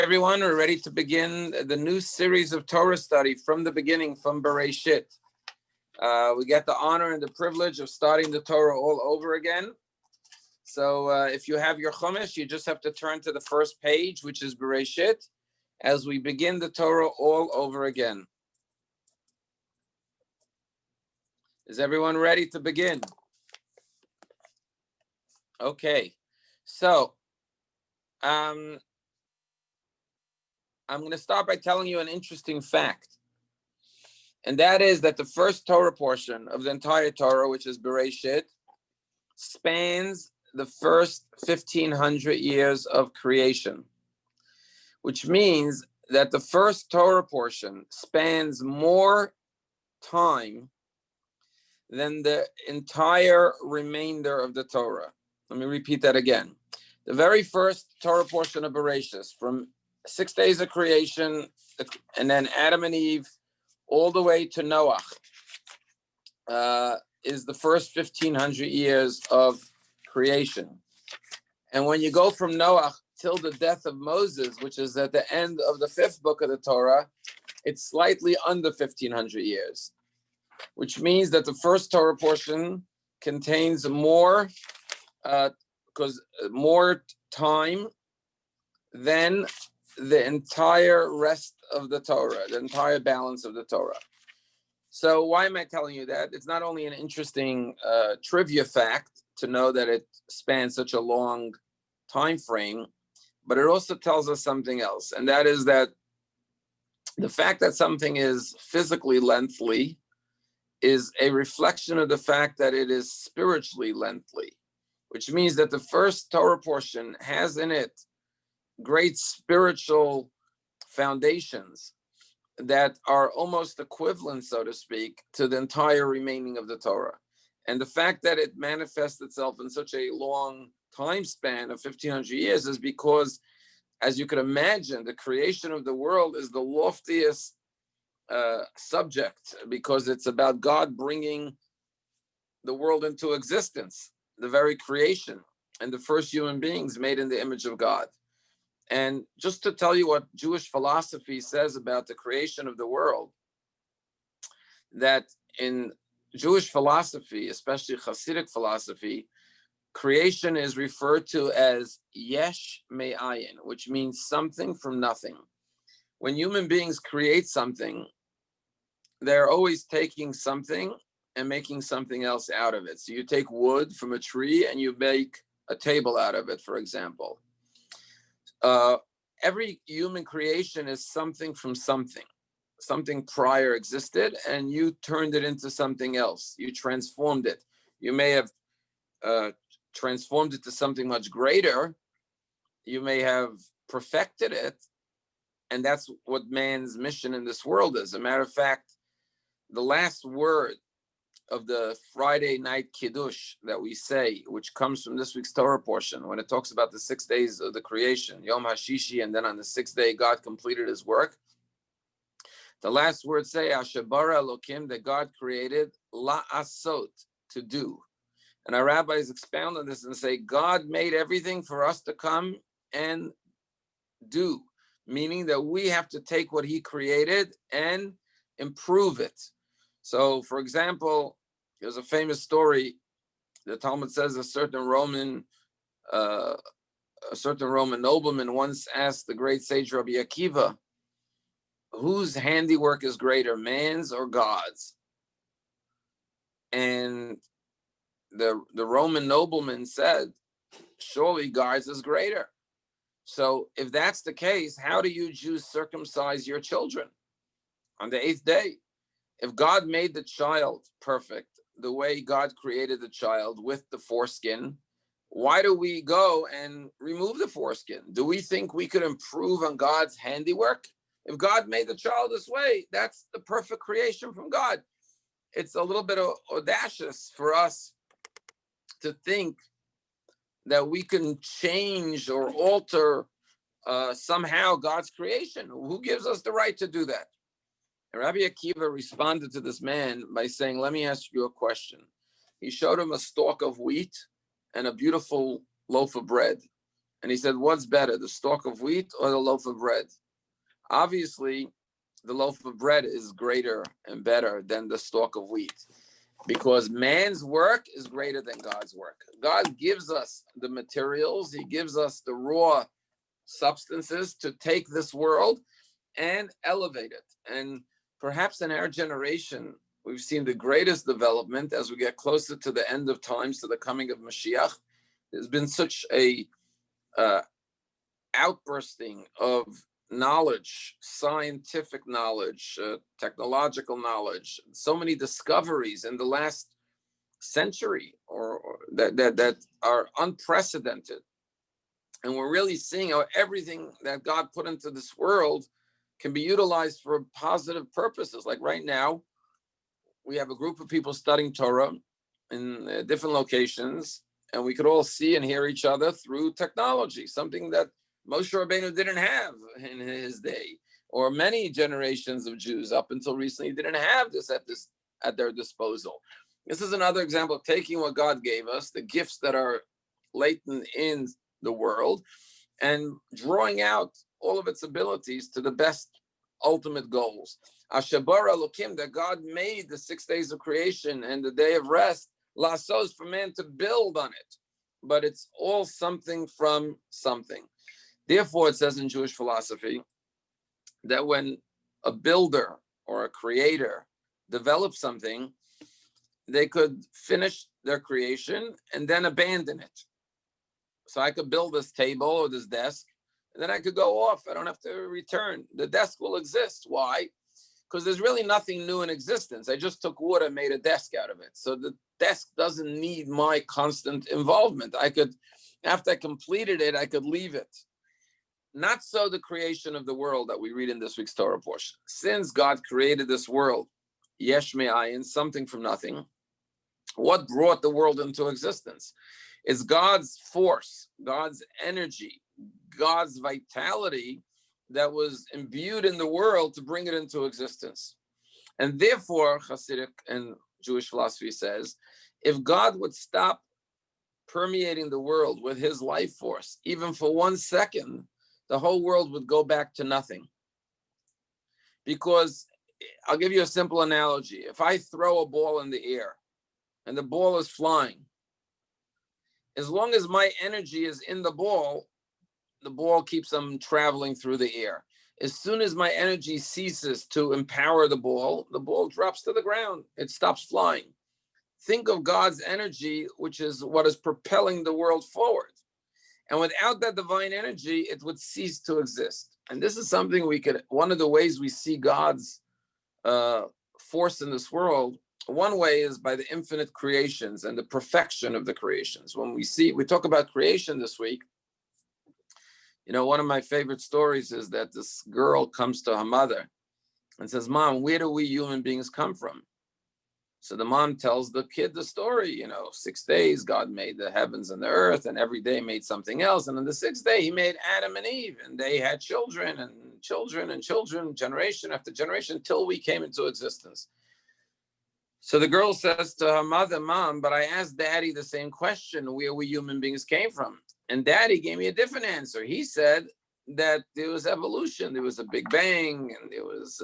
Everyone, we're ready to begin the new series of Torah study from the beginning, from Bereshit. We get the honor and the privilege of starting the Torah all over again. So if you have your Chumash, you just have to turn to the first page, which is Bereshit, as we begin the Torah all over again. Is everyone ready to begin? Okay, so I'm going to start by telling you an interesting fact. And that is that the first Torah portion of the entire Torah, which is Bereshit, spans the first 1,500 years of creation, which means that the first Torah portion spans more time than the entire remainder of the Torah. Let me repeat that again. The very first Torah portion of Bereshit, from 6 days of creation, and then Adam and Eve, all the way to Noah, is the first 1,500 years of creation. And when you go from Noah till the death of Moses, which is at the end of the 5th book of the Torah, it's slightly under 1,500 years, which means that the first Torah portion contains more time than the entire rest of the Torah, the entire balance of the Torah. So why am I telling you that? It's not only an interesting trivia fact to know that it spans such a long time frame, but it also tells us something else, and that is that the fact that something is physically lengthy is a reflection of the fact that it is spiritually lengthy, which means that the first Torah portion has in it great spiritual foundations that are almost equivalent, so to speak, to the entire remaining of the Torah. And the fact that it manifests itself in such a long time span of 1,500 years is because, as you can imagine, the creation of the world is the loftiest subject, because it's about God bringing the world into existence, the very creation, and the first human beings made in the image of God. And just to tell you what Jewish philosophy says about the creation of the world, that in Jewish philosophy, especially Hasidic philosophy, creation is referred to as yesh me'ayin, which means something from nothing. When human beings create something, they're always taking something and making something else out of it. So you take wood from a tree and you make a table out of it, for example. Every human creation is something from something. Something prior existed and you turned it into something else. You transformed it. You may have transformed it to something much greater. You may have perfected it. And that's what man's mission in this world is. As a matter of fact, the last word of the Friday night Kiddush that we say, which comes from this week's Torah portion, when it talks about the 6 days of the creation, Yom HaShishi, and then on the 6th day, God completed his work. The last words say, Asher bara Elokim, that God created, la'asot, to do. And our rabbis expound on this and say, God made everything for us to come and do, meaning that we have to take what he created and improve it. So, for example, there's a famous story. The Talmud says a certain Roman nobleman once asked the great sage Rabbi Akiva, whose handiwork is greater, man's or God's? And the Roman nobleman said, surely God's is greater. So if that's the case, how do you Jews circumcise your children on the 8th day? If God made the child perfect, the way God created the child with the foreskin, why do we go and remove the foreskin? Do we think we could improve on God's handiwork? If God made the child this way, that's the perfect creation from God. It's a little bit audacious for us to think that we can change or alter somehow God's creation. Who gives us the right to do that? And Rabbi Akiva responded to this man by saying, let me ask you a question. He showed him a stalk of wheat and a beautiful loaf of bread. And he said, what's better, the stalk of wheat or the loaf of bread? Obviously, the loaf of bread is greater and better than the stalk of wheat, because man's work is greater than God's work. God gives us the materials. He gives us the raw substances to take this world and elevate it. And perhaps in our generation, we've seen the greatest development as we get closer to the end of times, to the coming of Mashiach. There's been such a outbursting of knowledge, scientific knowledge, technological knowledge, so many discoveries in the last century or that are unprecedented. And we're really seeing how everything that God put into this world can be utilized for positive purposes. Like right now, we have a group of people studying Torah in different locations, and we could all see and hear each other through technology, something that Moshe Rabbeinu didn't have in his day, or many generations of Jews up until recently didn't have this at their disposal. This is another example of taking what God gave us, the gifts that are latent in the world, and drawing out all of its abilities to the best ultimate goals. Ashabar Elokim, that God made the 6 days of creation and the day of rest, lasos, for man to build on it. But it's all something from something. Therefore, it says in Jewish philosophy that when a builder or a creator develops something, they could finish their creation and then abandon it. So I could build this table or this desk, and then I could go off. I don't have to return. The desk will exist. Why? Because there's really nothing new in existence. I just took wood and made a desk out of it. So the desk doesn't need my constant involvement. I could, after I completed it, I could leave it. Not so the creation of the world that we read in this week's Torah portion. Since God created this world, yesh me'ayin, something from nothing, what brought the world into existence? It's God's force, God's energy, God's vitality that was imbued in the world to bring it into existence. And therefore, Hasidic and Jewish philosophy says, if God would stop permeating the world with his life force, even for 1 second, the whole world would go back to nothing. Because I'll give you a simple analogy. If I throw a ball in the air and the ball is flying, as long as my energy is in the ball keeps on traveling through the air. As soon as my energy ceases to empower the ball drops to the ground. It stops flying. Think of God's energy, which is what is propelling the world forward. And without that divine energy, it would cease to exist. And this is something one of the ways we see God's force in this world, one way is by the infinite creations and the perfection of the creations. When we talk about creation this week, one of my favorite stories is that this girl comes to her mother and says, Mom, where do we human beings come from? So the mom tells the kid the story, 6 days, God made the heavens and the earth, and every day made something else. And on the 6th day, he made Adam and Eve, and they had children and children and children, generation after generation, till we came into existence. So the girl says to her mother, Mom, but I asked Daddy the same question, where we human beings came from. And Daddy gave me a different answer. He said that there was evolution. There was a big bang, and there was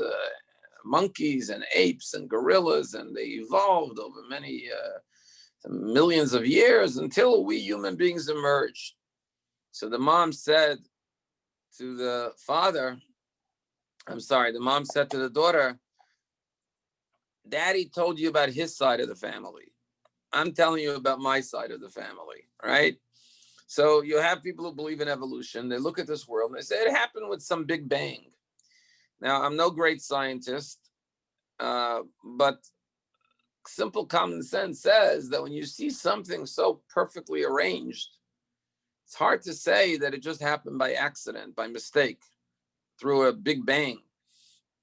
monkeys and apes and gorillas, and they evolved over many millions of years until we human beings emerged. So the mom said to the daughter, Daddy told you about his side of the family. I'm telling you about my side of the family, right? So you have people who believe in evolution. They look at this world and they say it happened with some big bang. Now, I'm no great scientist, but simple common sense says that when you see something so perfectly arranged, it's hard to say that it just happened by accident, by mistake, through a big bang.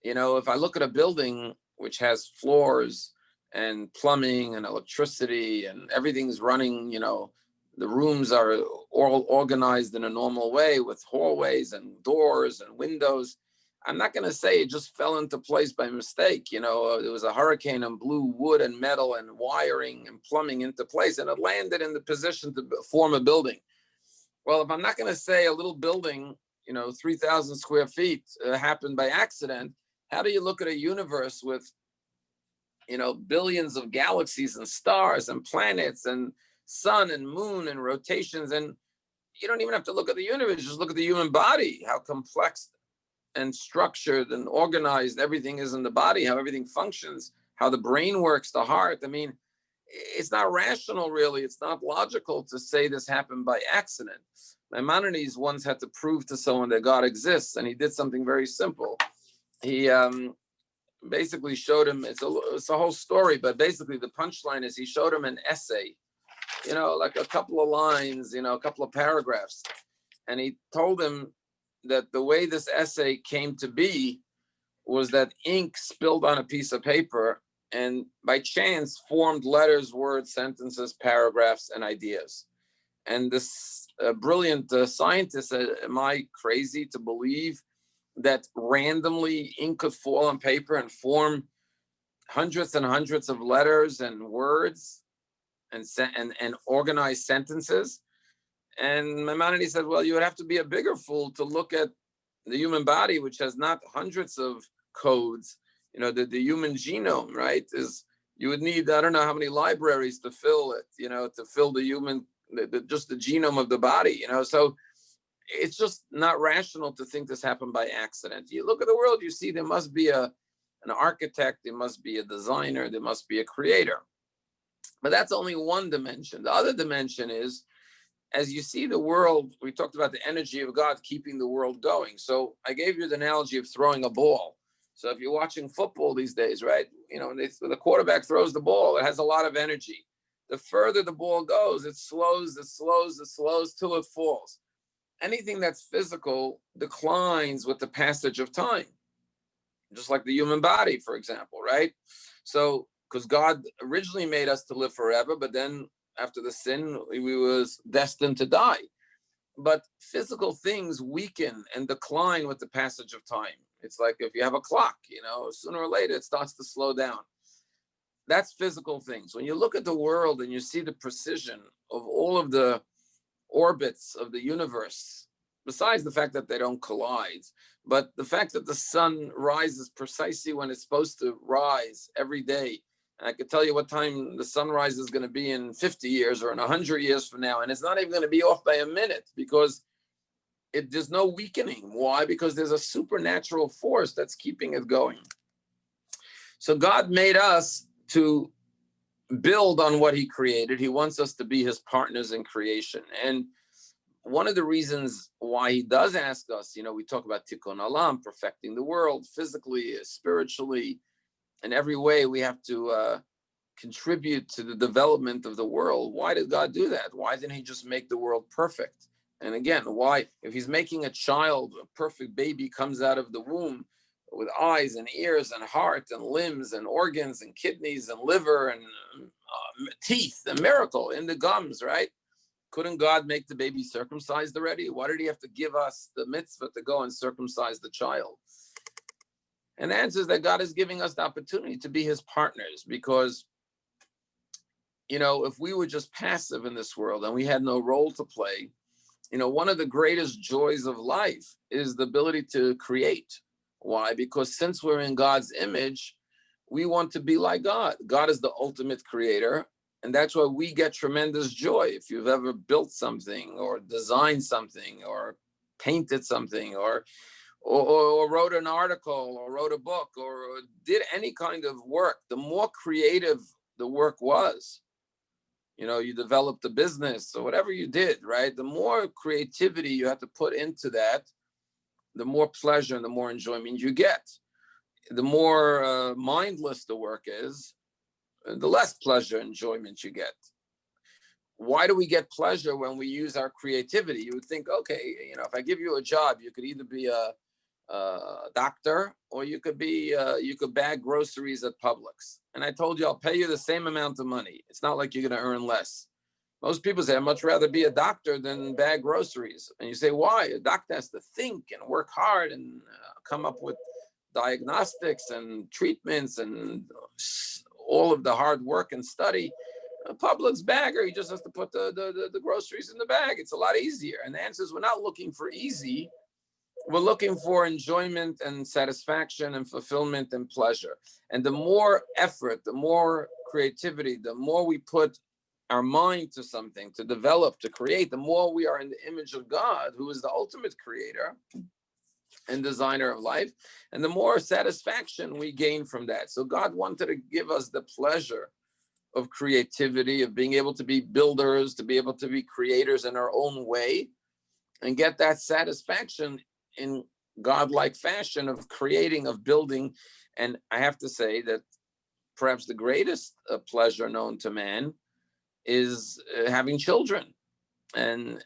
If I look at a building which has floors and plumbing and electricity and everything's running, the rooms are all organized in a normal way with hallways and doors and windows, I'm not going to say it just fell into place by mistake. There was a hurricane and blew wood and metal and wiring and plumbing into place, and it landed in the position to form a building. Well, if I'm not going to say a little building, 3,000 square feet happened by accident, how do you look at a universe with, billions of galaxies and stars and planets and sun and moon and rotations? And you don't even have to look at the universe, just look at the human body, how complex and structured and organized everything is in the body, how everything functions, how the brain works, the heart. I mean, it's not rational, really. It's not logical to say this happened by accident. Maimonides once had to prove to someone that God exists, and he did something very simple. He basically showed him, it's a whole story, but basically the punchline is he showed him an essay, like a couple of lines, a couple of paragraphs. And he told him that the way this essay came to be was that ink spilled on a piece of paper and by chance formed letters, words, sentences, paragraphs, and ideas. And this brilliant scientist said, am I crazy to believe that randomly ink could fall on paper and form hundreds and hundreds of letters and words and organized sentences? And Maimonides said, well, you would have to be a bigger fool to look at the human body, which has not hundreds of codes. The human genome, right, is, you would need, I don't know how many libraries to fill it, to fill the human, just the genome of the body, so it's just not rational to think this happened by accident. You look at the world, you see there must be an architect, there must be a designer, there must be a creator. But that's only one dimension. The other dimension is, as you see the world, we talked about the energy of God keeping the world going. So I gave you the analogy of throwing a ball. So if you're watching football these days, right, the quarterback throws the ball, it has a lot of energy. The further the ball goes, it slows till it falls. Anything that's physical declines with the passage of time, just like the human body, for example, right? So, because God originally made us to live forever, but then after the sin, we was destined to die. But physical things weaken and decline with the passage of time. It's like if you have a clock, sooner or later it starts to slow down. That's physical things. When you look at the world and you see the precision of all of the orbits of the universe, besides the fact that they don't collide, but the fact that the sun rises precisely when it's supposed to rise every day. And I could tell you what time the sunrise is going to be in 50 years or in 100 years from now. And it's not even going to be off by a minute because there's no weakening. Why? Because there's a supernatural force that's keeping it going. So God made us to build on what he created. He wants us to be his partners in creation. And one of the reasons why he does ask us, we talk about tikkun olam, perfecting the world physically, spiritually, in every way we have to contribute to the development of the world. Why did God do that? Why didn't he just make the world perfect? And again, why, if he's making a child, a perfect baby comes out of the womb with eyes and ears and heart and limbs and organs and kidneys and liver and teeth, a miracle in the gums, right? Couldn't God make the baby circumcised already? Why did he have to give us the mitzvah to go and circumcise the child? And the answer is that God is giving us the opportunity to be his partners because, if we were just passive in this world and we had no role to play, one of the greatest joys of life is the ability to create. Why? Because since we're in God's image, we want to be like God. God is the ultimate creator. And that's why we get tremendous joy. If you've ever built something or designed something or painted something or wrote an article or wrote a book or did any kind of work, the more creative the work was, you developed a business or whatever you did, right? The more creativity you have to put into that, the more pleasure and the more enjoyment you get. The more mindless the work is, the less pleasure and enjoyment you get. Why do we get pleasure when we use our creativity? You would think, okay, if I give you a job, you could either be a doctor or you could bag groceries at Publix. And I told you, I'll pay you the same amount of money. It's not like you're going to earn less. Most people say, I'd much rather be a doctor than bag groceries. And you say, why? A doctor has to think and work hard and come up with diagnostics and treatments and all of the hard work and study. a Publix bagger. He just has to put the groceries in the bag. It's a lot easier. And the answer is we're not looking for easy. We're looking for enjoyment and satisfaction and fulfillment and pleasure. And the more effort, the more creativity, the more we put our mind to something, to develop, to create, the more we are in the image of God, who is the ultimate creator and designer of life, and the more satisfaction we gain from that. So God wanted to give us the pleasure of creativity, of being able to be builders, to be able to be creators in our own way, and get that satisfaction in godlike fashion of creating, of building. And I have to say that perhaps the greatest pleasure known to man is having children. And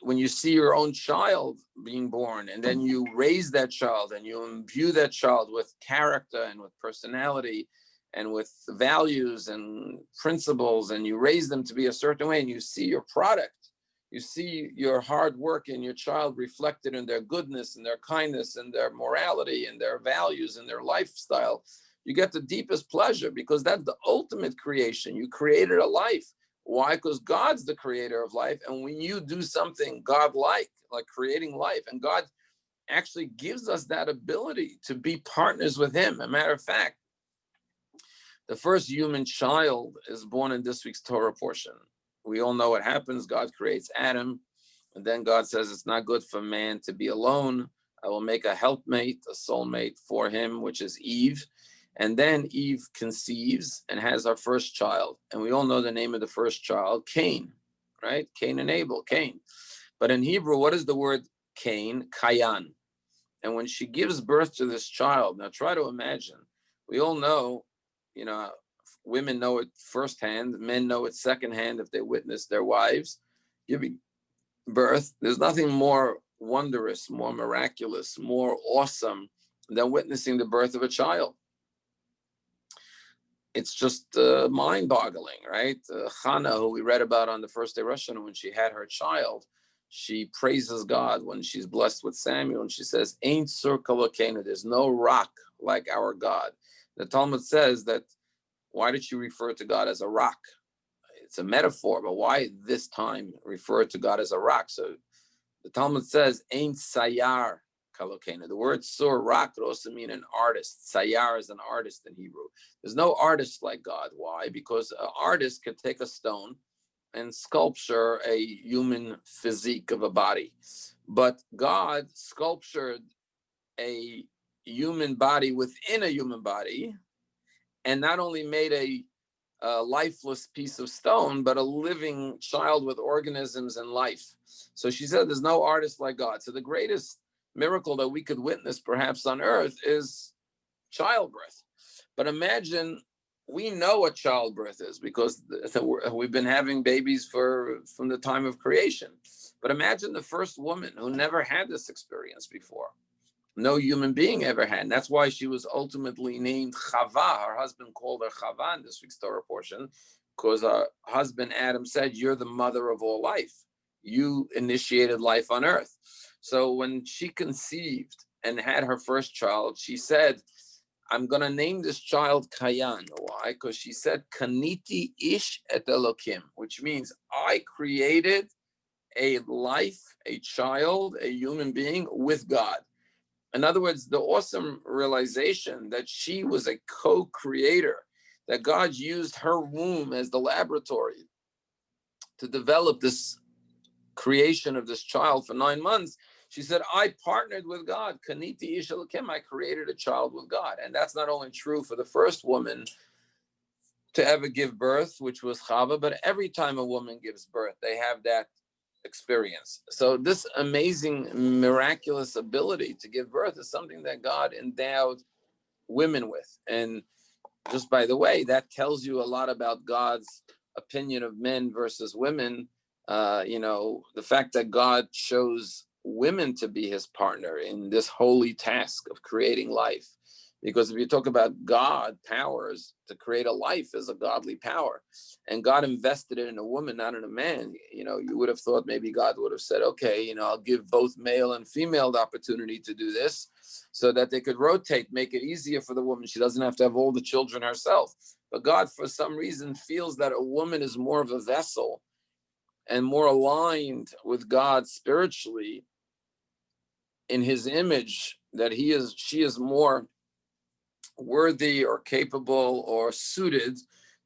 when you see your own child being born, and then you raise that child and you imbue that child with character and with personality and with values and principles, and you raise them to be a certain way, and you see your product, you see your hard work in your child reflected in their goodness and their kindness and their morality and their values and their lifestyle, you get the deepest pleasure, because that's the ultimate creation. You created a life. Why? Because God's the creator of life. And when you do something God-like, like creating life, and God actually gives us that ability to be partners with him. As a matter of fact, the first human child is born in this week's Torah portion. We all know what happens. God creates Adam, and then God says it's not good for man to be alone. I will make a helpmate, a soulmate for him, which is Eve. And then Eve conceives and has our first child. And we all know the name of the first child, Cain, right? Cain and Abel, Cain. But in Hebrew, what is the word Cain? Kayan. And when she gives birth to this child, now try to imagine, we all know, women know it firsthand, men know it secondhand if they witness their wives giving birth. There's nothing more wondrous, more miraculous, more awesome than witnessing the birth of a child. It's just mind-boggling, right? Hannah, who we read about on the first day Rosh Hashanah, when she had her child, she praises God when she's blessed with Samuel, and she says, "Ain't sur kolokenu," there's no rock like our God. The Talmud says that, why did she refer to God as a rock? It's a metaphor, but why this time refer to God as a rock? So the Talmud says, "Ain't sayar kalokenu." The word sur, rock, could also mean an artist. Sayar is an artist in Hebrew. There's no artist like God. Why? Because an artist could take a stone and sculpture a human physique of a body. But God sculptured a human body within a human body, and not only made a lifeless piece of stone, but a living child with organisms and life. So she said there's no artist like God. So the greatest miracle that we could witness perhaps on earth is childbirth. But imagine, we know what childbirth is because we've been having babies from the time of creation. But imagine the first woman who never had this experience before. No human being ever had. And that's why she was ultimately named Chava. Her husband called her Chava in this week's Torah portion, because her husband Adam said, "You're the mother of all life. You initiated life on earth." So when she conceived and had her first child, she said, "I'm going to name this child Kayan." Why? Because she said, "Kaniti ish et Elokim," which means I created a life, a child, a human being with God. In other words, the awesome realization that she was a co-creator, that God used her womb as the laboratory to develop this creation of this child for 9 months. She said, "I partnered with God. Kaniti ish Elokim. I created a child with God." And that's not only true for the first woman to ever give birth, which was Chava, but every time a woman gives birth, they have that experience. So this amazing, miraculous ability to give birth is something that God endowed women with. And just by the way, that tells you a lot about God's opinion of men versus women. The fact that God chose women to be his partner in this holy task of creating life Because if you talk about God powers, to create a life is a godly power. And God invested it in a woman, not in a man. You would have thought maybe God would have said, okay, I'll give both male and female the opportunity to do this so that they could rotate, make it easier for the woman. She doesn't have to have all the children herself. But God, for some reason, feels that a woman is more of a vessel and more aligned with God spiritually in his image, that she is more worthy or capable or suited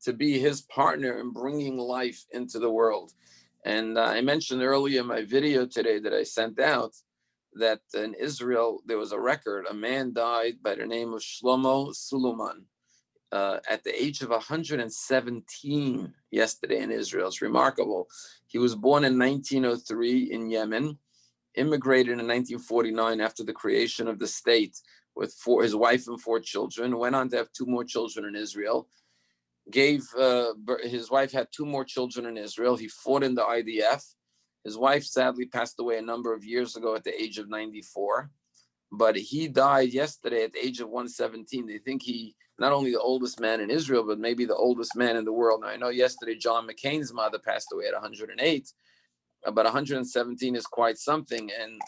to be his partner in bringing life into the world. And I mentioned earlier in my video today that I sent out that in Israel there was a record. A man died by the name of Shlomo Suluman at the age of 117 yesterday in Israel. It's remarkable. He was born in 1903 in Yemen, immigrated in 1949 after the creation of the state with his wife and 4 children, went on to have 2 more children in Israel, his wife had 2 more children in Israel. He fought in the IDF. His wife sadly passed away a number of years ago at the age of 94, but he died yesterday at the age of 117. They think he, not only the oldest man in Israel, but maybe the oldest man in the world. Now, I know yesterday John McCain's mother passed away at 108, but 117 is quite something. And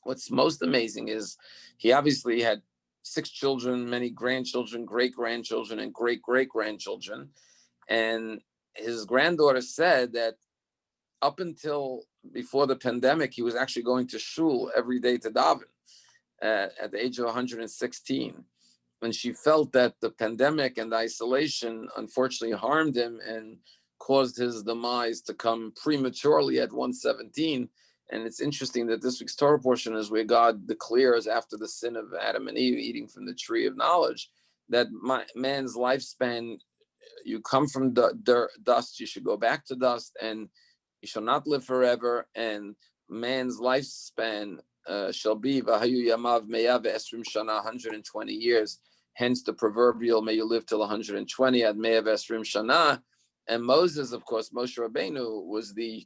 what's most amazing is he obviously had 6 children, many grandchildren, great-grandchildren, and great-great-grandchildren. And his granddaughter said that up until before the pandemic, he was actually going to shul every day to daven at the age of 116. And she felt that the pandemic and the isolation unfortunately harmed him and caused his demise to come prematurely at 117. And it's interesting that this week's Torah portion is where God declares, after the sin of Adam and Eve eating from the tree of knowledge, that man's lifespan, you come from dust, you should go back to dust, and you shall not live forever. And man's lifespan shall be Vahayu Yamav Meyav Esrim Shana, 120 years. Hence the proverbial, may you live till 120 at Meyav Esrim Shana. And Moses, of course, Moshe Rabbeinu was the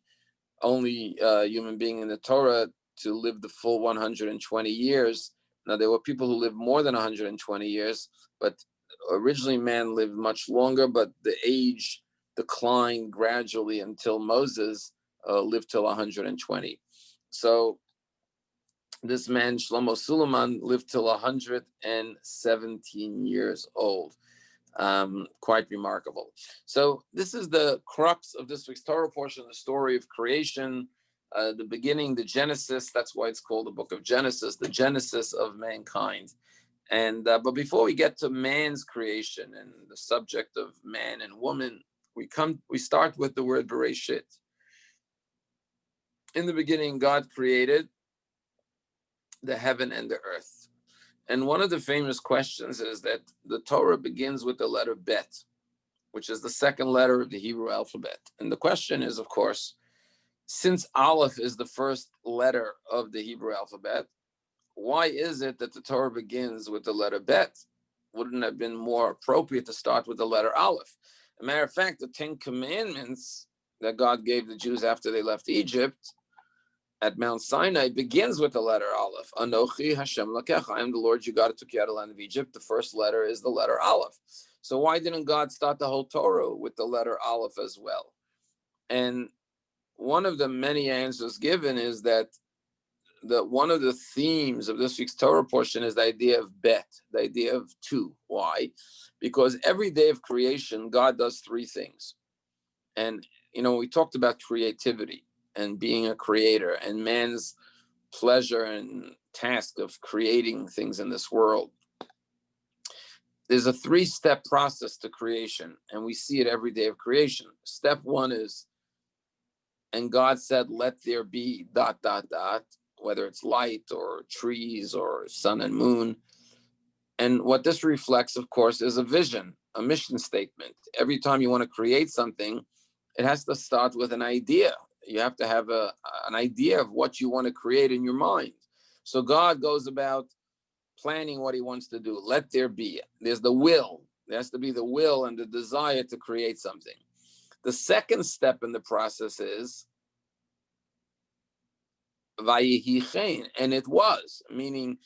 only human being in the Torah to live the full 120 years. Now, there were people who lived more than 120 years, but originally man lived much longer, but the age declined gradually until Moses lived till 120. So this man, Shlomo Suluman, lived till 117 years old. Quite remarkable. So this is the crux of this week's Torah portion, the story of creation, the beginning, the Genesis. That's why it's called the book of Genesis, the Genesis of mankind. And but before we get to man's creation and the subject of man and woman, we start with the word Bereshit. In the beginning, God created the heaven and the earth. And one of the famous questions is that the Torah begins with the letter Bet, which is the second letter of the Hebrew alphabet. And the question is, of course, since Aleph is the first letter of the Hebrew alphabet, why is it that the Torah begins with the letter Bet? Wouldn't it have been more appropriate to start with the letter Aleph? As a matter of fact, the 10 Commandments that God gave the Jews after they left Egypt at Mount Sinai begins with the letter Aleph. Anochi Hashem Lakecha, I am the Lord your God who took you out of the land of Egypt. The first letter is the letter Aleph. So why didn't God start the whole Torah with the letter Aleph as well? And one of the many answers given is that one of the themes of this week's Torah portion is the idea of Bet, the idea of 2. Why? Because every day of creation, God does 3 things. And, we talked about creativity and being a creator and man's pleasure and task of creating things in this world. There's a 3-step process to creation, and we see it every day of creation. Step 1 is, and God said, let there be ... whether it's light or trees or sun and moon. And what this reflects, of course, is a vision, a mission statement. Every time you want to create something, it has to start with an idea. You have to have an idea of what you want to create in your mind. So God goes about planning what he wants to do. Let there be. There's the will. There has to be the will and the desire to create something. The second step in the process is Vayihi Chein, and it was, meaning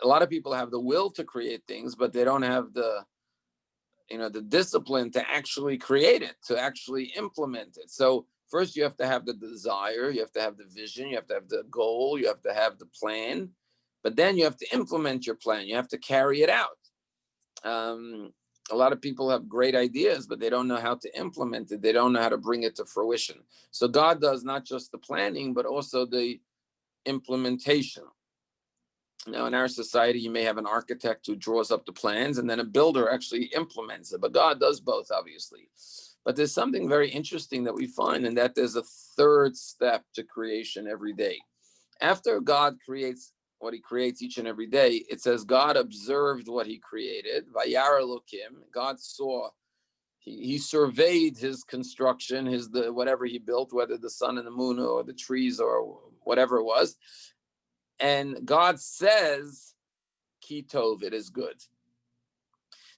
a lot of people have the will to create things, but they don't have the discipline to actually create it, to actually implement it. So first you have to have the desire, you have to have the vision, you have to have the goal, you have to have the plan, but then you have to implement your plan. You have to carry it out. A lot of people have great ideas, but they don't know how to implement it. They don't know how to bring it to fruition. So God does not just the planning, but also the implementation. Now, in our society, you may have an architect who draws up the plans and then a builder actually implements it. But God does both, obviously. But there's something very interesting that we find, and that there's a third step to creation every day. After God creates what he creates each and every day, it says God observed what he created. Vayar Elokim, God saw, he surveyed his construction, whatever he built, whether the sun and the moon or the trees or whatever it was. And God says, Ki Tov, it is good.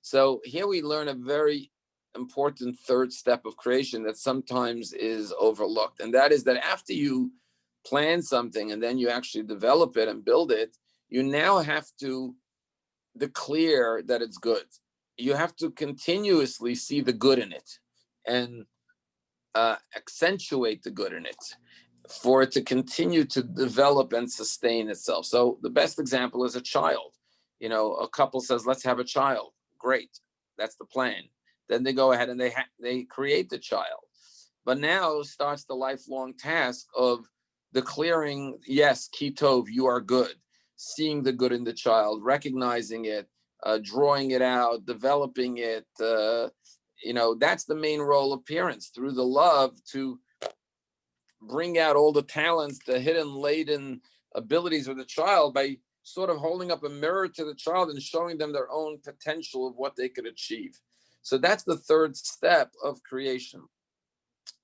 So here we learn a very important third step of creation that sometimes is overlooked. And that is that after you plan something and then you actually develop it and build it, you now have to declare that it's good. You have to continuously see the good in it and accentuate the good in it for it to continue to develop and sustain itself. So the best example is a child. A couple says, let's have a child. Great. That's the plan. Then they go ahead and they create the child. But now starts the lifelong task of declaring, yes, Ki Tov, you are good. Seeing the good in the child, recognizing it, drawing it out, developing it. That's the main role of parents, through the love to bring out all the talents, the hidden, laden abilities of the child by sort of holding up a mirror to the child and showing them their own potential of what they could achieve. So that's the third step of creation.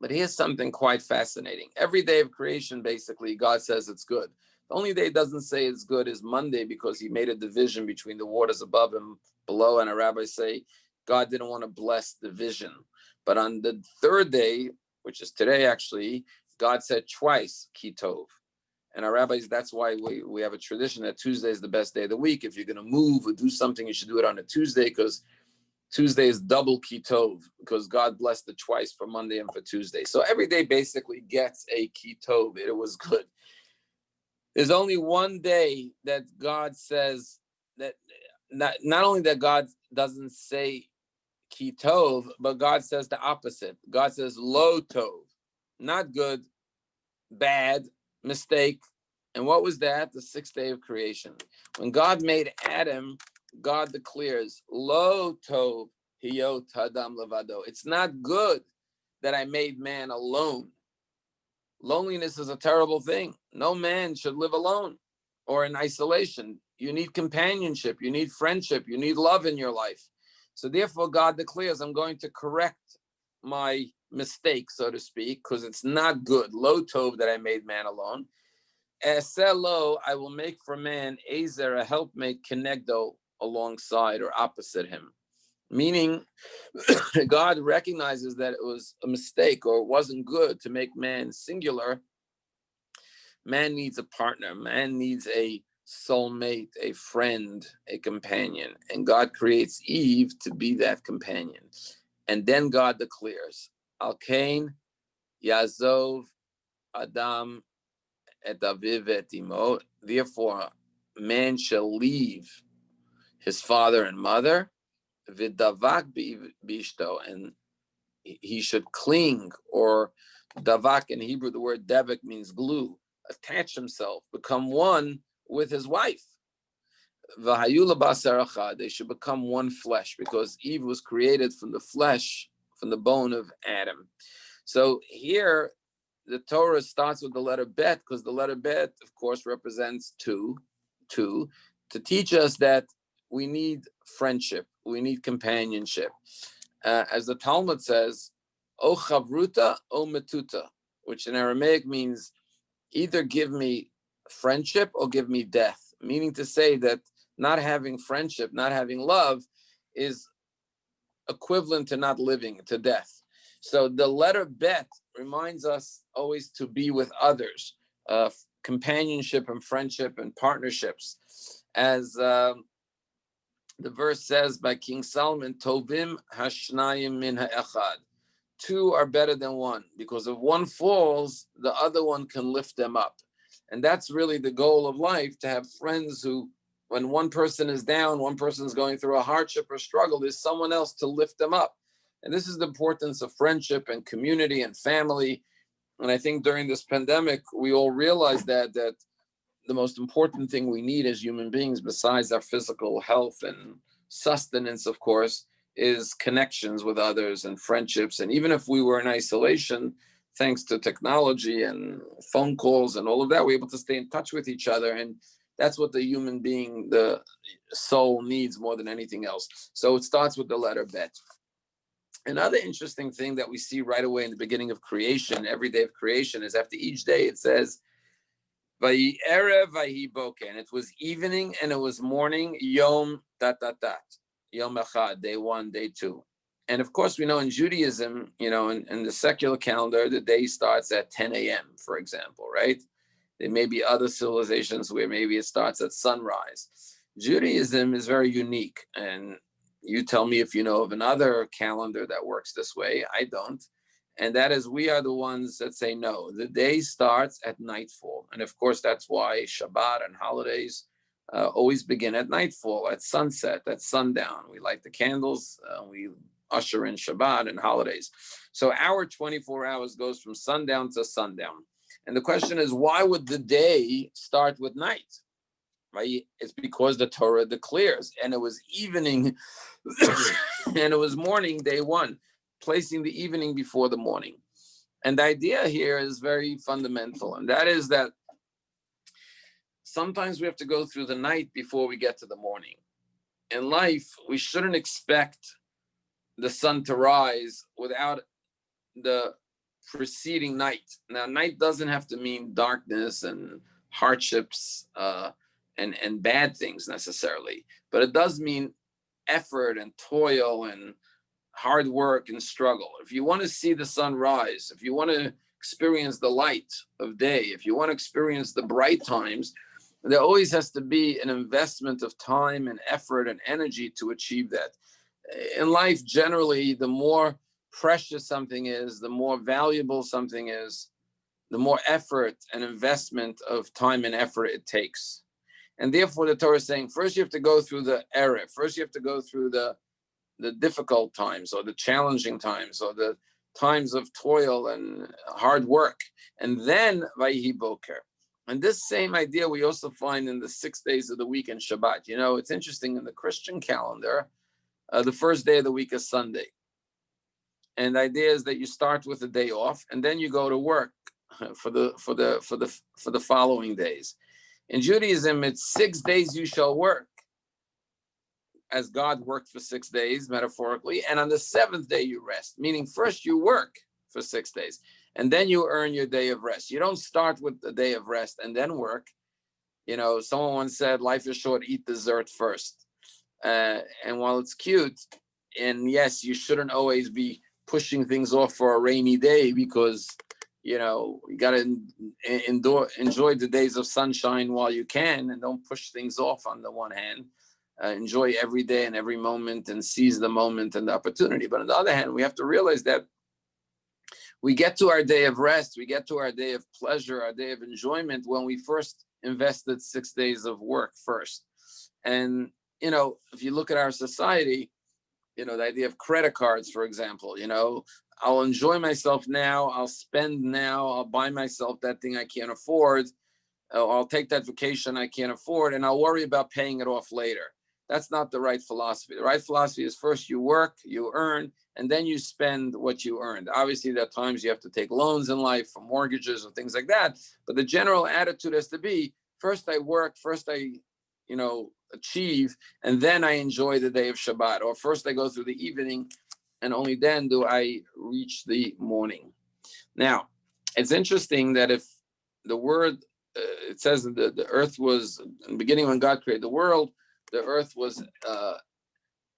But here's something quite fascinating. Every day of creation, basically, God says it's good. The only day it doesn't say it's good is Monday, because he made a division between the waters above and below. And our rabbis say God didn't want to bless division. But on the third day, which is today actually, God said twice, Ki Tov. And our rabbis, that's why we have a tradition that Tuesday is the best day of the week. If you're going to move or do something, you should do it on a Tuesday, because Tuesday is double Ki Tov, because God blessed it twice for Monday and for Tuesday. So every day basically gets a Ki Tov. It was good. There's only one day that God says that, not only that God doesn't say Ki Tov, but God says the opposite. God says Lo Tov, not good, bad, mistake. And what was that? The sixth day of creation. When God made Adam, God declares, Lo Tov hiyot hadam levado. It's not good that I made man alone. Loneliness is a terrible thing. No man should live alone or in isolation. You need companionship. You need friendship. You need love in your life. So therefore, God declares, I'm going to correct my mistake, so to speak, because it's not good. Lo tov that I made man alone. Eselo, I will make for man Ezer, a helpmate, Kenegdo, alongside or opposite him. Meaning, God recognizes that it was a mistake or it wasn't good to make man singular. Man needs a partner. Man needs a soulmate, a friend, a companion. And God creates Eve to be that companion. And then God declares, Al Kain, Yazov, Adam, et aviv et imo. Therefore, man shall leave his father and mother, v'davak b'ishto, and he should cling, or davak in Hebrew, the word devik means glue, attach himself, become one with his wife. V'hayula basar echad, they should become one flesh, because Eve was created from the flesh, from the bone of Adam. So here, the Torah starts with the letter Bet, because the letter Bet, of course, represents two, to teach us that we need friendship, we need companionship. As the Talmud says, O chavruta, o metuta, which in Aramaic means either give me friendship or give me death, meaning to say that not having friendship, not having love is equivalent to not living, to death. So the letter Bet reminds us always to be with others, companionship and friendship and partnerships. As the verse says by King Solomon, Tovim hashnayim min ha'echad. Two are better than one, because if one falls, the other one can lift them up. And that's really the goal of life, to have friends who, when one person is down, one person is going through a hardship or struggle, there's someone else to lift them up. And this is the importance of friendship and community and family. And I think during this pandemic, we all realized that the most important thing we need as human beings, besides our physical health and sustenance, of course, is connections with others and friendships. And even if we were in isolation, thanks to technology and phone calls and all of that, we're able to stay in touch with each other. And that's what the human being, the soul, needs more than anything else. So it starts with the letter Bet. Another interesting thing that we see right away in the beginning of creation, every day of creation, is after each day it says, Vayi erev vayi boker, and it was evening and it was morning, yom dat dat dat, yom echad, day one, day two. And of course, we know in Judaism, in the secular calendar, the day starts at 10 a.m., for example, right? There may be other civilizations where maybe it starts at sunrise. Judaism is very unique. And you tell me if you know of another calendar that works this way. I don't. And that is, we are the ones that say, no, the day starts at nightfall. And of course, that's why Shabbat and holidays always begin at nightfall, at sunset, at sundown. We light the candles, we usher in Shabbat and holidays. So our 24 hours goes from sundown to sundown. And the question is, why would the day start with night? Right? It's because the Torah declares, and it was evening and it was morning, day one, placing the evening before the morning. And the idea here is very fundamental, and that is that sometimes we have to go through the night before we get to the morning. In life, we shouldn't expect the sun to rise without the preceding night. Now, night doesn't have to mean darkness and hardships and bad things necessarily, but it does mean effort and toil and hard work and struggle. If you want to see the sun rise, if you want to experience the light of day, if you want to experience the bright times, there always has to be an investment of time and effort and energy to achieve that. In life, generally, the more precious something is, the more valuable something is, the more effort and investment of time and effort it takes. And therefore, the Torah is saying, first you have to go through the erev, first you have to go through the difficult times or the challenging times or the times of toil and hard work. And then Vayihi Boker. And this same idea we also find in the 6 days of the week in Shabbat. It's interesting, in the Christian calendar, the first day of the week is Sunday. And the idea is that you start with a day off and then you go to work for the following days. In Judaism, it's 6 days you shall work, as God worked for 6 days, metaphorically, and on the seventh day you rest, meaning first you work for 6 days, and then you earn your day of rest. You don't start with the day of rest and then work. Someone once said, life is short, eat dessert first. And while it's cute, and yes, you shouldn't always be pushing things off for a rainy day, because you got to enjoy the days of sunshine while you can, and don't push things off on the one hand. Enjoy every day and every moment and seize the moment and the opportunity. But on the other hand, we have to realize that we get to our day of rest, we get to our day of pleasure, our day of enjoyment, when we first invested 6 days of work first. And, if you look at our society, the idea of credit cards, for example, I'll enjoy myself now, I'll spend now, I'll buy myself that thing I can't afford, I'll take that vacation I can't afford, and I'll worry about paying it off later. That's not the right philosophy. The right philosophy is first you work, you earn, and then you spend what you earned. Obviously, there are times you have to take loans in life for mortgages or things like that, but the general attitude has to be, first I work, first I, achieve, and then I enjoy the day of Shabbat, or first I go through the evening, and only then do I reach the morning. Now, it's interesting that if the word, it says that the earth was, in the beginning when God created the world, the earth was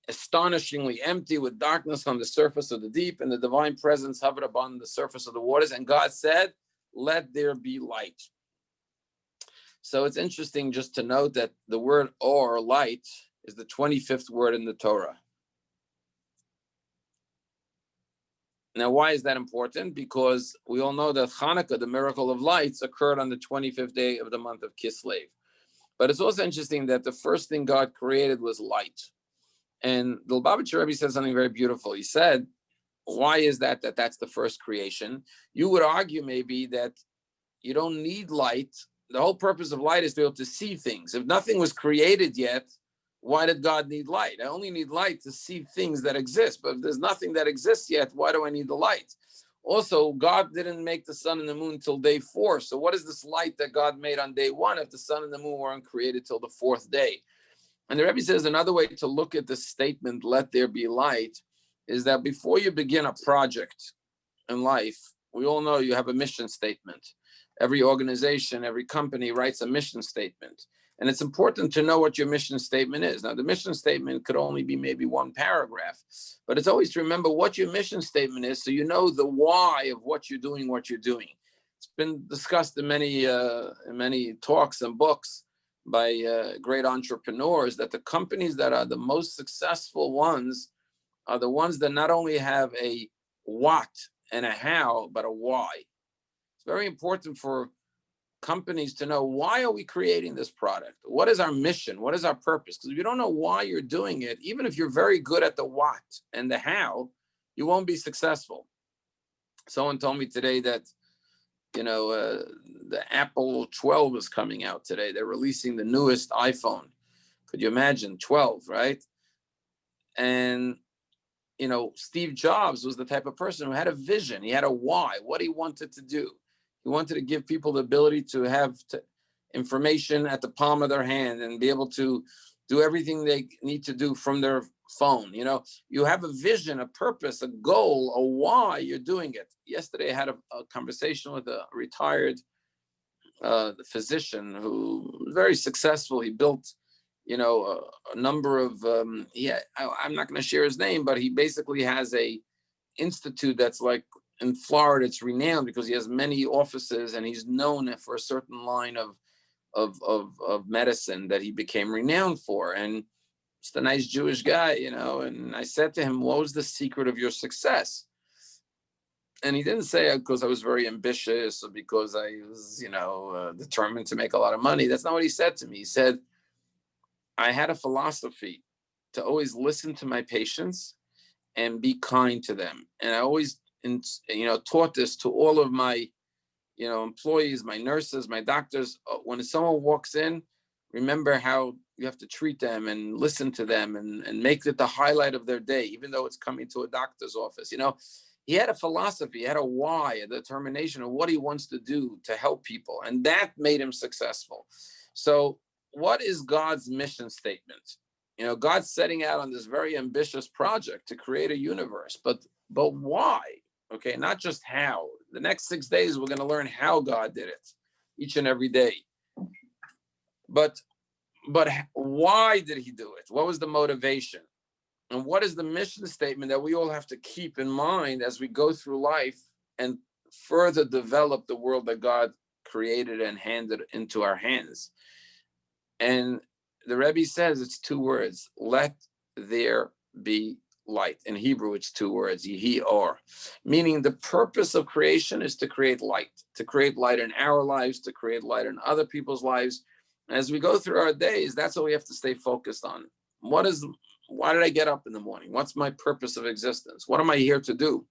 astonishingly empty, with darkness on the surface of the deep, and the divine presence hovered upon the surface of the waters. And God said, let there be light. So it's interesting just to note that the word or, light, is the 25th word in the Torah. Now, why is that important? Because we all know that Hanukkah, the miracle of lights, occurred on the 25th day of the month of Kislev. But it's also interesting that the first thing God created was light. And the Lubavitcher Rebbe said something very beautiful. He said, why is that's the first creation? You would argue maybe that you don't need light. The whole purpose of light is to be able to see things. If nothing was created yet, why did God need light? I only need light to see things that exist. But if there's nothing that exists yet, why do I need the light? Also, God didn't make the sun and the moon till day 4. So what is this light that God made on day 1 if the sun and the moon weren't created till the 4th day? And the Rebbe says another way to look at the statement, let there be light, is that before you begin a project in life, we all know you have a mission statement. Every organization, every company writes a mission statement. And it's important to know what your mission statement is. Now, the mission statement could only be maybe one paragraph, but it's always to remember what your mission statement is so you know the why of what you're doing, It's been discussed in many talks and books by great entrepreneurs that the companies that are the most successful ones are the ones that not only have a what and a how, but a why. It's very important for companies to know, why are we creating this product? What is our mission? What is our purpose? Because if you don't know why you're doing it, even if you're very good at the what and the how, you won't be successful. Someone told me today that, the Apple 12 is coming out today. They're releasing the newest iPhone. Could you imagine 12, right? And, Steve Jobs was the type of person who had a vision. He had a why, what he wanted to do. He wanted to give people the ability to have information at the palm of their hand and be able to do everything they need to do from their phone. You have a vision, a purpose, a goal, a why you're doing it. Yesterday, I had a conversation with a retired physician who was very successful. He built, a number of, I'm not going to share his name, but he basically has a institute that's like in Florida. It's renowned because he has many offices and he's known for a certain line of medicine that he became renowned for. And just a nice Jewish guy, and I said to him, what was the secret of your success? And he didn't say because I was very ambitious or because I was, determined to make a lot of money. That's not what he said to me. He said, I had a philosophy to always listen to my patients and be kind to them. And I always, taught this to all of my, employees, my nurses, my doctors. When someone walks in, remember how you have to treat them and listen to them and make it the highlight of their day, even though it's coming to a doctor's office. He had a philosophy, he had a why, a determination of what he wants to do to help people. And that made him successful. So what is God's mission statement? God's setting out on this very ambitious project to create a universe, but why? Okay, not just how. The next 6 days, we're going to learn how God did it each and every day. But why did he do it? What was the motivation? And what is the mission statement that we all have to keep in mind as we go through life and further develop the world that God created and handed into our hands? And the Rebbe says it's 2 words, let there be light. In Hebrew, it's 2 words, yehi or, meaning the purpose of creation is to create light in our lives, to create light in other people's lives. As we go through our days, that's what we have to stay focused on. Why did I get up in the morning? What's my purpose of existence? What am I here to do?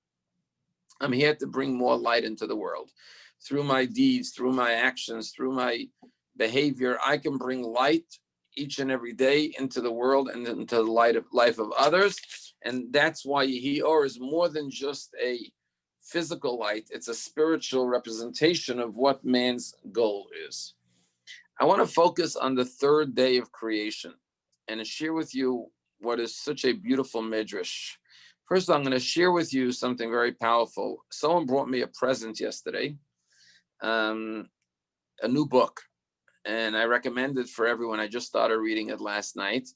I'm here to bring more light into the world. Through my deeds, through my actions, through my behavior, I can bring light each and every day into the world and into the life of others. And that's why Yehi Or is more than just a physical light. It's a spiritual representation of what man's goal is. I want to focus on the 3rd day of creation and share with you what is such a beautiful midrash. First, I'm going to share with you something very powerful. Someone brought me a present yesterday, a new book, and I recommend it for everyone. I just started reading it last night.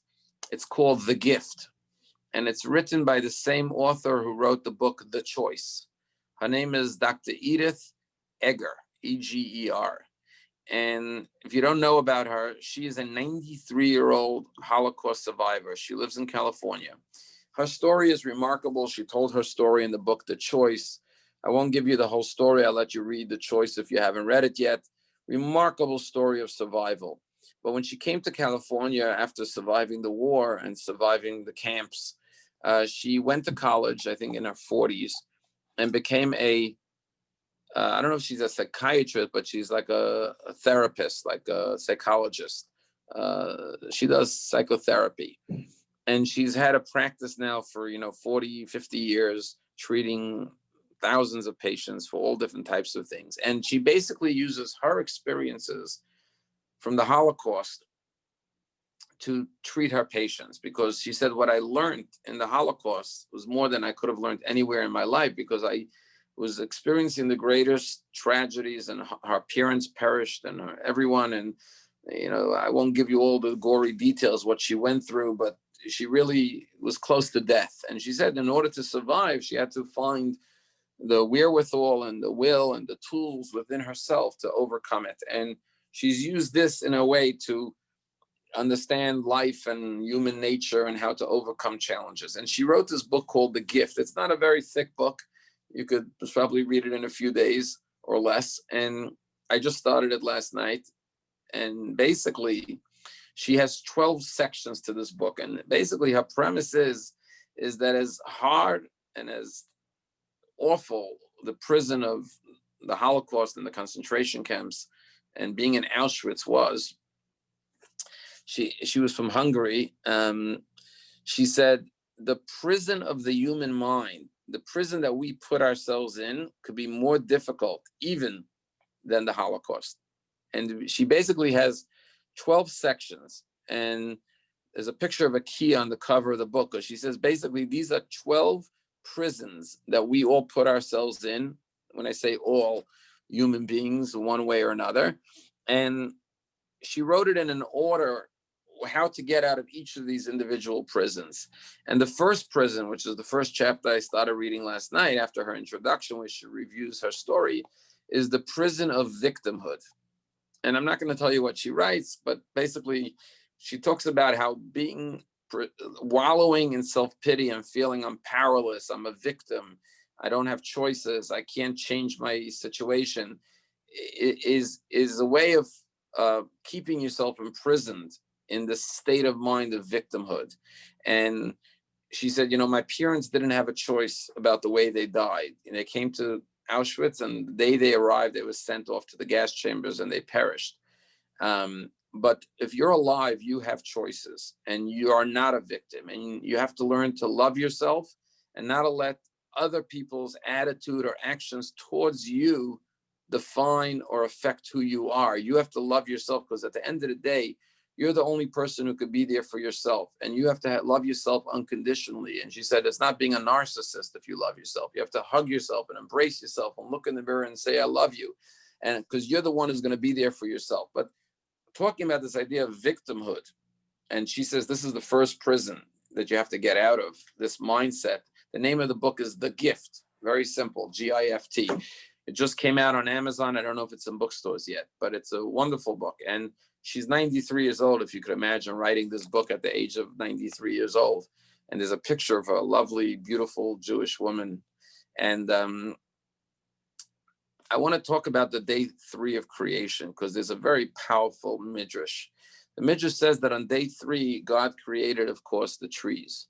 It's called The Gift, and it's written by the same author who wrote the book, The Choice. Her name is Dr. Edith Eger, E-G-E-R. And if you don't know about her, she is a 93-year-old Holocaust survivor. She lives in California. Her story is remarkable. She told her story in the book, The Choice. I won't give you the whole story. I'll let you read The Choice if you haven't read it yet. Remarkable story of survival. But when she came to California after surviving the war and surviving the camps, she went to college, I think in her 40s, and became I don't know if she's a psychiatrist, but she's like a therapist, like a psychologist. She does psychotherapy. And she's had a practice now for, 40, 50 years, treating thousands of patients for all different types of things. And she basically uses her experiences from the Holocaust to treat her patients, because she said what I learned in the Holocaust was more than I could have learned anywhere in my life, because I was experiencing the greatest tragedies, and her parents perished, and everyone. And, I won't give you all the gory details, what she went through, but she really was close to death. And she said in order to survive, she had to find the wherewithal and the will and the tools within herself to overcome it. And she's used this in a way to understand life and human nature and how to overcome challenges. And she wrote this book called The Gift. It's not a very thick book. You could probably read it in a few days or less. And I just started it last night. And basically, she has 12 sections to this book. And basically, her premise is that as hard and as awful the prison of the Holocaust and the concentration camps and being in Auschwitz was, she was from Hungary. She said, the prison of the human mind, the prison that we put ourselves in, could be more difficult even than the Holocaust. And she basically has 12 sections. And there's a picture of a key on the cover of the book, because she says basically these are 12 prisons that we all put ourselves in. When I say all, human beings, one way or another. And she wrote it in an order how to get out of each of these individual prisons. And the first prison, which is the first chapter I started reading last night after her introduction, where she reviews her story, is the prison of victimhood. And I'm not going to tell you what she writes, but basically she talks about how wallowing in self-pity and feeling I'm powerless, I'm a victim, I don't have choices, I can't change my situation, is a way of keeping yourself imprisoned in the state of mind of victimhood. And she said, my parents didn't have a choice about the way they died. And they came to Auschwitz, and the day they arrived, they were sent off to the gas chambers and they perished. But if you're alive, you have choices, and you are not a victim. And you have to learn to love yourself and not to let other people's attitude or actions towards you define or affect who you are. You have to love yourself, because at the end of the day, you're the only person who could be there for yourself, and you have to love yourself unconditionally. And she said, it's not being a narcissist if you love yourself. You have to hug yourself and embrace yourself and look in the mirror and say, I love you. And because you're the one who's going to be there for yourself. But talking about this idea of victimhood, and she says, this is the first prison that you have to get out of, this mindset. The name of the book is The Gift. Very simple, G-I-F-T. It just came out on Amazon. I don't know if it's in bookstores yet, but it's a wonderful book. And she's 93 years old, if you could imagine writing this book at the age of 93 years old. And there's a picture of a lovely, beautiful Jewish woman. And I want to talk about the day 3 of creation, because there's a very powerful midrash. The midrash says that on day 3, God created, of course, the trees.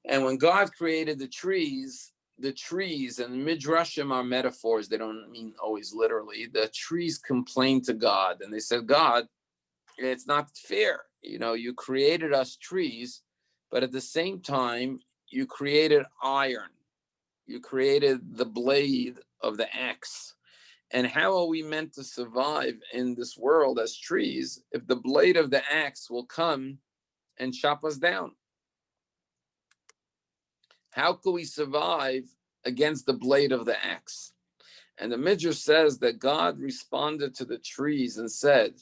And when God created the trees and midrashim are metaphors. They don't mean always literally. The trees complained to God, and they said, God, it's not fair. You created us trees, but at the same time, you created iron. You created the blade of the axe. And how are we meant to survive in this world as trees if the blade of the axe will come and chop us down? How can we survive against the blade of the axe? And the Midrash says that God responded to the trees and said,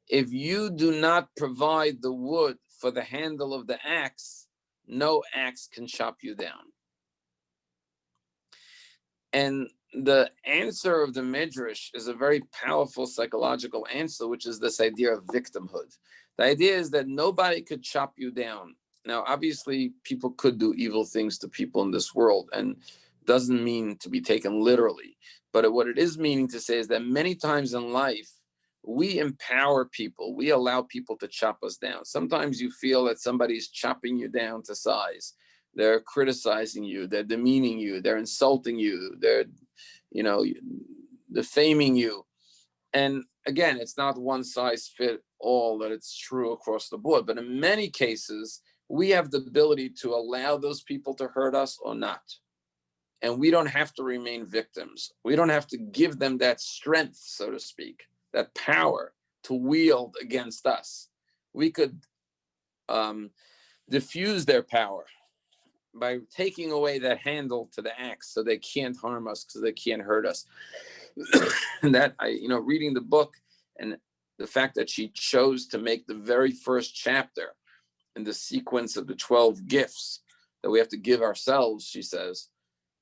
if you do not provide the wood for the handle of the axe, no axe can chop you down. And the answer of the Midrash is a very powerful psychological answer, which is this idea of victimhood. The idea is that nobody could chop you down. Now, obviously, people could do evil things to people in this world, and doesn't mean to be taken literally. But what it is meaning to say is that many times in life, we empower people. We allow people to chop us down. Sometimes you feel that somebody's chopping you down to size. They're criticizing you. They're demeaning you. They're insulting you. They're, defaming you. And again, it's not one size fit all that it's true across the board. But in many cases, we have the ability to allow those people to hurt us or not. And we don't have to remain victims. We don't have to give them that strength, so to speak, that power to wield against us. We could diffuse their power by taking away that handle to the axe so they can't harm us, because they can't hurt us. And that, reading the book and the fact that she chose to make the very first chapter in the sequence of the 12 gifts that we have to give ourselves, she says,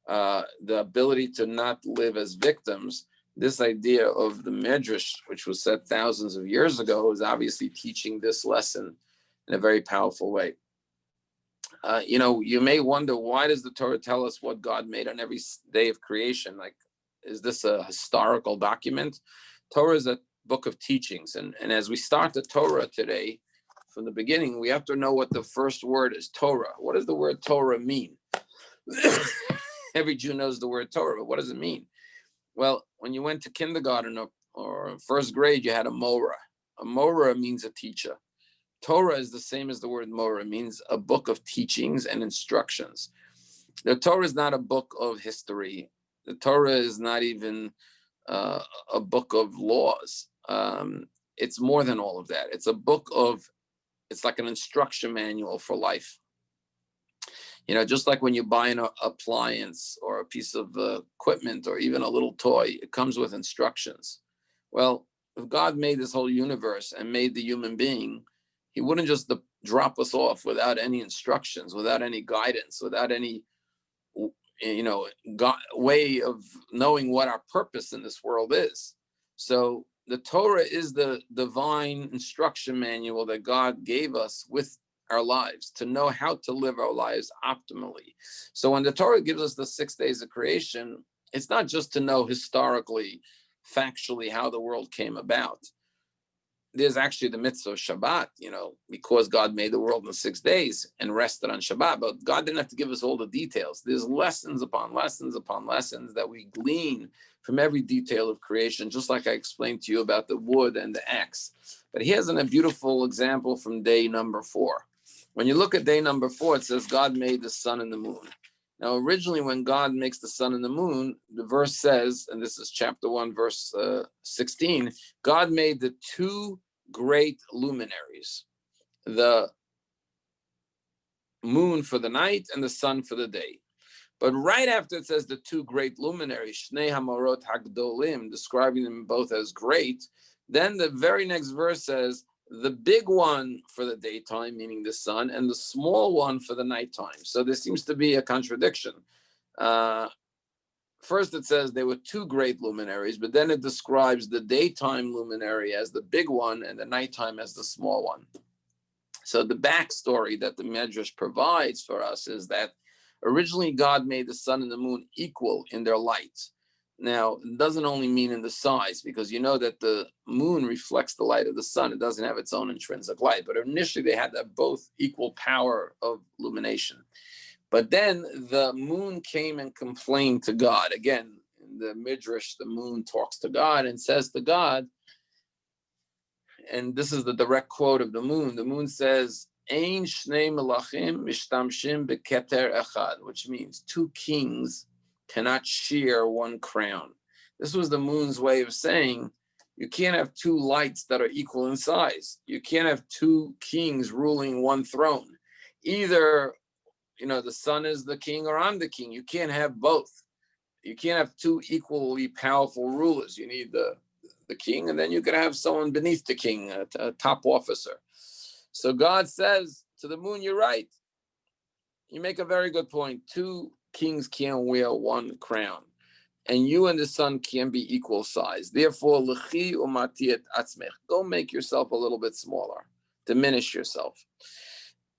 the ability to not live as victims, this idea of the Midrash, which was said thousands of years ago, is obviously teaching this lesson in a very powerful way. You may wonder, why does the Torah tell us what God made on every day of creation? Like, is this a historical document? Torah is a book of teachings. And as we start the Torah today, from the beginning, we have to know what the first word is, Torah. What does the word Torah mean? Every Jew knows the word Torah, but what does it mean? Well, when you went to kindergarten or first grade, you had a Morah. A Morah means a teacher. Torah is the same as the word Morah. It means a book of teachings and instructions. The Torah is not a book of history. The Torah is not even a book of laws. It's more than all of that. It's like an instruction manual for life. Just like when you buy an appliance or a piece of equipment or even a little toy, it comes with instructions. Well, if God made this whole universe and made the human being, he wouldn't just drop us off without any instructions, without any guidance, without any, way of knowing what our purpose in this world is. So the Torah is the divine instruction manual that God gave us with our lives, to know how to live our lives optimally. So when the Torah gives us the 6 days of creation, it's not just to know historically, factually how the world came about. There's actually the mitzvah of Shabbat, because God made the world in 6 days and rested on Shabbat, but God didn't have to give us all the details. There's lessons upon lessons upon lessons that we glean from every detail of creation, just like I explained to you about the wood and the axe. But here's a beautiful example from day number 4. When you look at day number 4, it says God made the sun and the moon. Now, originally, when God makes the sun and the moon, the verse says, and this is chapter 1, verse 16, God made the 2 great luminaries, the moon for the night and the sun for the day. But right after it says the 2 great luminaries, Shnei Hamorot Hagdolim, describing them both as great, then the very next verse says, the big one for the daytime, meaning the sun, and the small one for the nighttime. So there seems to be a contradiction. First, it says there were 2 great luminaries, but then it describes the daytime luminary as the big one and the nighttime as the small one. So the backstory that the Midrash provides for us is that originally God made the sun and the moon equal in their light. Now, it doesn't only mean in the size, because you know that the moon reflects the light of the sun. It doesn't have its own intrinsic light, but initially they had that both equal power of illumination. But then the moon came and complained to God. Again, in the Midrash, the moon talks to God and says to God, and this is the direct quote of the moon. The moon says, Ein shnei melachim mishtamshim beketer echad, which means 2 kings cannot share 1 crown. This was the moon's way of saying, you can't have 2 lights that are equal in size. You can't have 2 kings ruling 1 throne. Either, the sun is the king or I'm the king. You can't have both. You can't have 2 equally powerful rulers. You need the king, and then you could have someone beneath the king, a top officer. So God says to the moon, you're right. You make a very good point. 2 kings can't wear 1 crown. and you and the son can be equal size. Therefore, l'chi umati et atzmech. Go make yourself a little bit smaller. Diminish yourself.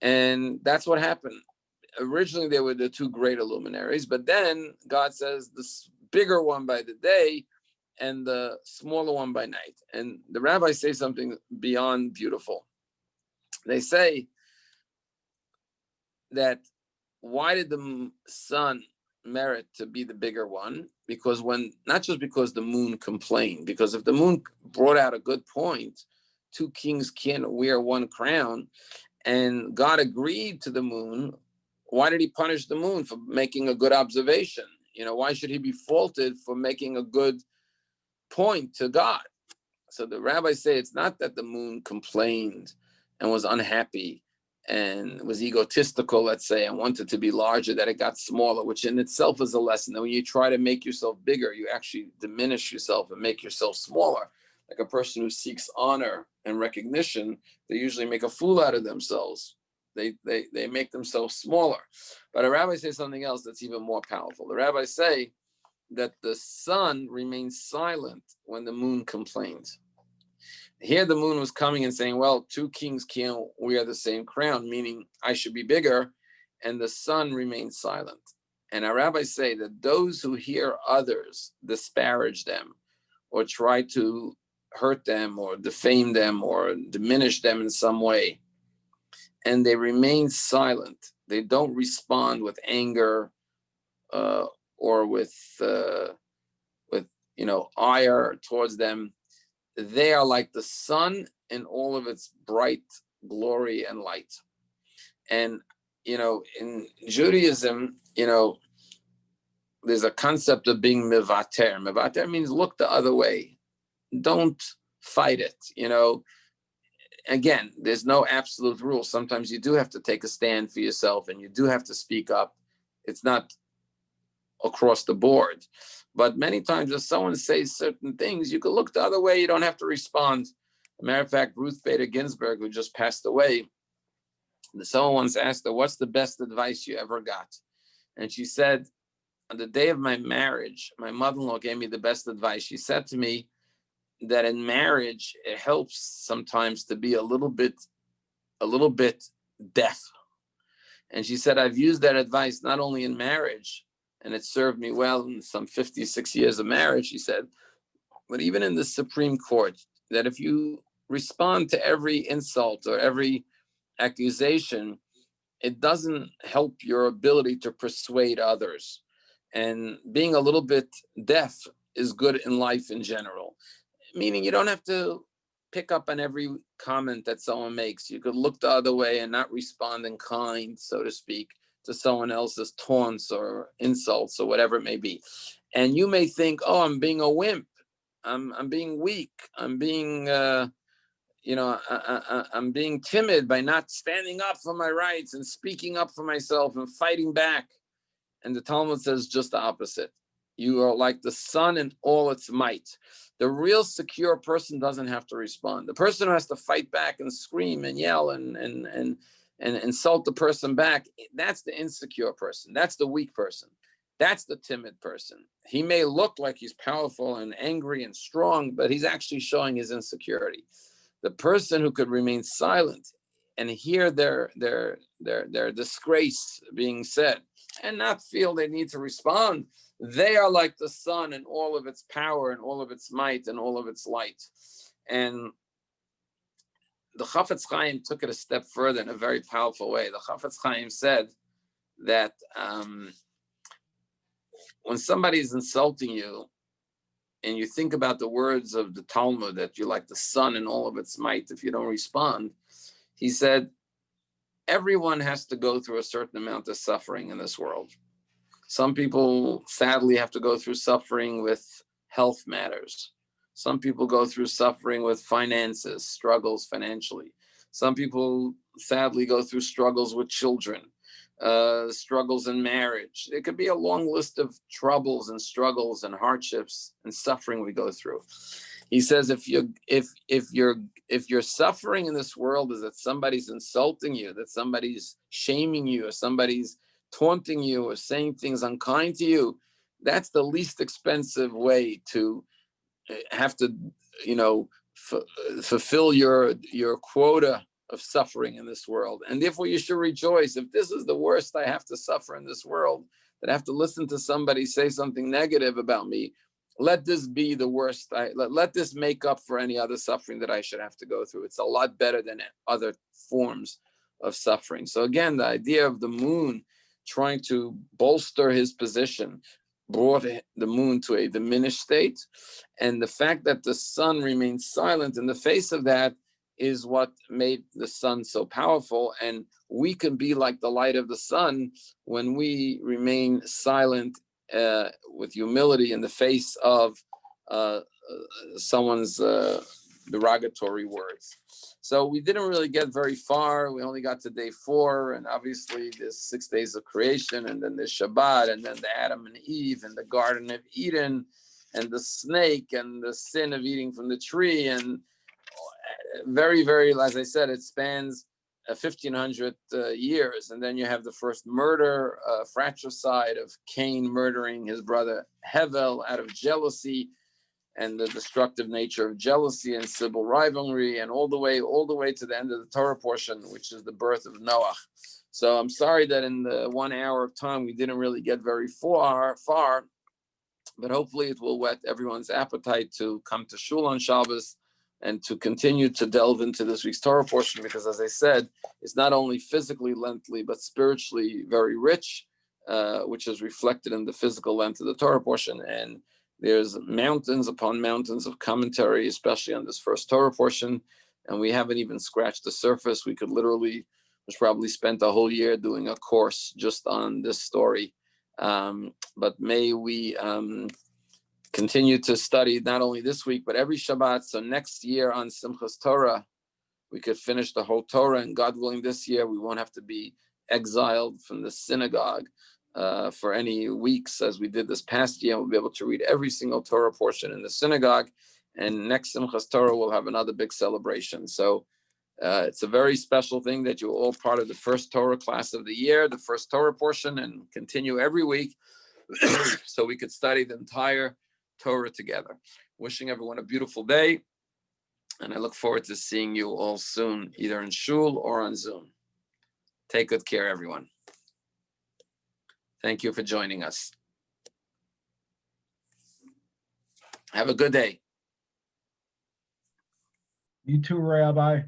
And that's what happened. Originally, they were the two greater luminaries, but then God says the bigger one by the day and the smaller one by night. And the rabbis say something beyond beautiful. They say that why did the sun merit to be the bigger one? Because not just because the moon complained, because if the moon brought out a good point, two kings can't wear one crown, and God agreed to the moon, why did he punish the moon for making a good observation? Why should he be faulted for making a good point to God? So the rabbis say it's not that the moon complained and was unhappy and was egotistical, let's say, and wanted to be larger, that it got smaller, which in itself is a lesson that when you try to make yourself bigger, you actually diminish yourself and make yourself smaller. Like a person who seeks honor and recognition, they usually make a fool out of themselves. They make themselves smaller. But a rabbi says something else that's even more powerful. The rabbis say that the sun remains silent when the moon complains. Here the moon was coming and saying, well, two kings can't wear the same crown, meaning I should be bigger, and the sun remains silent. And our rabbis say that those who hear others disparage them or try to hurt them or defame them or diminish them in some way, and they remain silent, they don't respond with anger or with ire towards them, they are like the sun in all of its bright glory and light. And in Judaism, there's a concept of being mevater. Mevater means look the other way. Don't fight it. Again, there's no absolute rule. Sometimes you do have to take a stand for yourself and you do have to speak up. It's not across the board. But many times if someone says certain things, you can look the other way. You don't have to respond. As a matter of fact, Ruth Bader Ginsburg, who just passed away, someone once asked her, what's the best advice you ever got? And she said, on the day of my marriage, my mother-in-law gave me the best advice. She said to me that in marriage, it helps sometimes to be a little bit deaf. And she said, I've used that advice not only in marriage, and it served me well in some 56 years of marriage, she said, but even in the Supreme Court, that if you respond to every insult or every accusation, it doesn't help your ability to persuade others. And being a little bit deaf is good in life in general, meaning you don't have to pick up on every comment that someone makes. You could look the other way and not respond in kind, so to speak, to someone else's taunts or insults or whatever it may be. And you may think, oh, I'm being a wimp. I'm being weak. I'm being, I'm being timid by not standing up for my rights and speaking up for myself and fighting back. And the Talmud says just the opposite. You are like the sun in all its might. The real secure person doesn't have to respond. The person who has to fight back and scream and yell and insult the person back, that's the insecure person. That's the weak person. That's the timid person. He may look like he's powerful and angry and strong, but he's actually showing his insecurity. The person who could remain silent and hear their disgrace being said and not feel they need to respond, they are like the sun in all of its power and all of its might and all of its light. And the Chafetz Chaim took it a step further in a very powerful way. The Chafetz Chaim said that when somebody is insulting you and you think about the words of the Talmud, that you're like the sun in all of its might if you don't respond, he said, everyone has to go through a certain amount of suffering in this world. Some people sadly have to go through suffering with health matters. Some people go through suffering with finances, struggles financially. Some people sadly go through struggles with children, struggles in marriage. It could be a long list of troubles and struggles and hardships and suffering we go through. He says, if your suffering in this world is that somebody's insulting you, that somebody's shaming you, or somebody's taunting you, or saying things unkind to you, That's the least expensive way to have to, fulfill your quota of suffering in this world. And therefore you should rejoice. If this is the worst I have to suffer in this world, that I have to listen to somebody say something negative about me, let this be the worst. Let this make up for any other suffering that I should have to go through. It's a lot better than other forms of suffering. So again, the idea of the moon trying to bolster his position brought the moon to a diminished state. And the fact that the sun remained silent in the face of that is what made the sun so powerful. And we can be like the light of the sun when we remain silent with humility in the face of someone's derogatory words. So we didn't really get very far. We only got to day 4, and obviously there's 6 days of creation, and then there's Shabbat, and then the Adam and Eve, and the Garden of Eden, and the snake, and the sin of eating from the tree, and very, very, as I said, it spans 1,500 years. And then you have the first murder, fratricide of Cain murdering his brother Hevel out of jealousy, and the destructive nature of jealousy and civil rivalry, and all the way to the end of the Torah portion, which is the birth of Noah. So I'm sorry that in the 1 hour of time we didn't really get very far, but hopefully it will whet everyone's appetite to come to Shul on Shabbos and to continue to delve into this week's Torah portion, because as I said, it's not only physically lengthy, but spiritually very rich, which is reflected in the physical length of the Torah portion. And there's mountains upon mountains of commentary, especially on this first Torah portion, and we haven't even scratched the surface. We could literally, probably spent a whole year doing a course just on this story. But may we continue to study not only this week, but every Shabbat. So next year on Simchas Torah, we could finish the whole Torah, and God willing, this year we won't have to be exiled from the synagogue for any weeks as we did this past year. We'll be able to read every single Torah portion in the synagogue, and next Simchas Torah we'll have another big celebration. So it's a very special thing that you're all part of the first Torah class of the year, the first Torah portion, and continue every week so we could study the entire Torah together. Wishing everyone a beautiful day, and I look forward to seeing you all soon, either in Shul or on Zoom. Take good care, everyone. Thank you for joining us. Have a good day. You too, Rabbi.